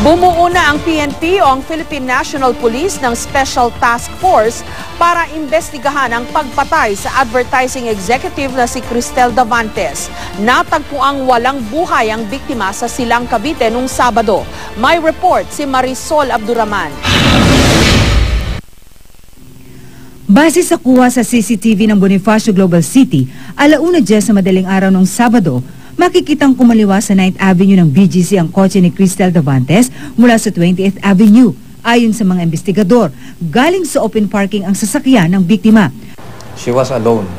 Bumuo na ang PNP o ang Philippine National Police ng Special Task Force para imbestigahan ang pagpatay sa advertising executive na si Cristel Davantes. Natagpuang walang buhay ang biktima sa Silang, Cavite noong Sabado. May report si Marisol Abduraman. Base sa kuha sa CCTV ng Bonifacio Global City, 1:10 sa madaling araw noong Sabado, makikitang kumaliwa sa 9th Avenue ng BGC ang kotse ni Cristel Davantes mula sa 20th Avenue. Ayon sa mga investigador, galing sa open parking ang sasakyan ng biktima. She was alone.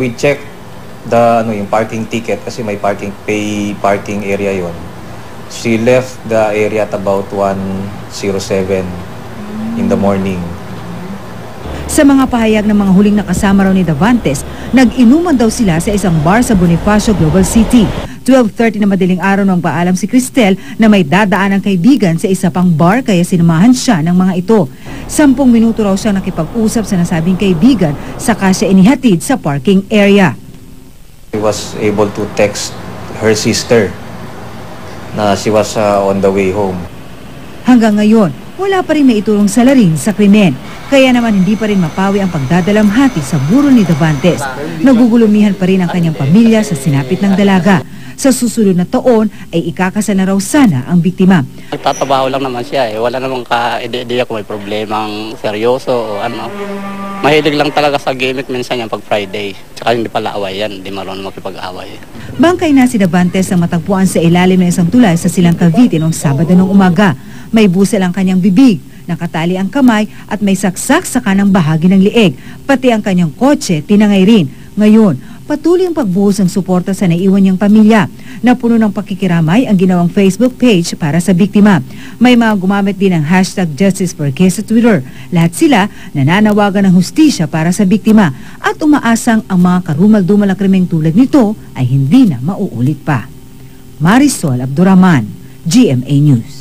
We checked yung parking ticket kasi may parking area yon. She left the area at about 1:07 in the morning. Sa mga pahayag ng mga huling nakasama raw ni Davantes, nag-inuman daw sila sa isang bar sa Bonifacio Global City. 12:30 na madaling araw nang paalam si Cristel na may dadaan ng kaibigan sa isa pang bar kaya sinamahan siya ng mga ito. 10 minuto raw siyang nakipag-usap sa nasabing kaibigan saka siya inihatid sa parking area. He was able to text her sister na she was on the way home. Hanggang ngayon, wala pa rin maitulong salarin sa krimen. Kaya naman hindi pa rin mapawi ang pagdadalamhati sa burol ni Davantes. Nagugulumihan pa rin ang kanyang pamilya sa sinapit ng dalaga. Sa susunod na taon ay ikakasal na raw sana ang biktima. Nagtatabaho lang naman siya Wala namang ka-ideya kung may problemang seryoso o ano. Mahilig lang talaga sa gimmick minsan yan pag Friday. Tsaka hindi pala away yan, hindi marunong makipag-away. Bangkay na si Davantes ang matagpuan sa ilalim ng isang tulay sa Silang, Cavite noong Sabado ng umaga. May busel ang kanyang bibig, nakatali ang kamay at may saksak sa kanang bahagi ng lieg. Pati ang kanyang kotse tinangay rin. Ngayon, patuloy ang pagbuhos ng suporta sa naiwan niyang pamilya. Napuno ng pakikiramay ang ginawang Facebook page para sa biktima. May mga gumamit din ng #JusticeForKiss sa Twitter. Lahat sila nananawagan ng hustisya para sa biktima at umaasang ang mga karumal-dumal na krimeng tulad nito ay hindi na mauulit pa. Marisol Abduraman, GMA News.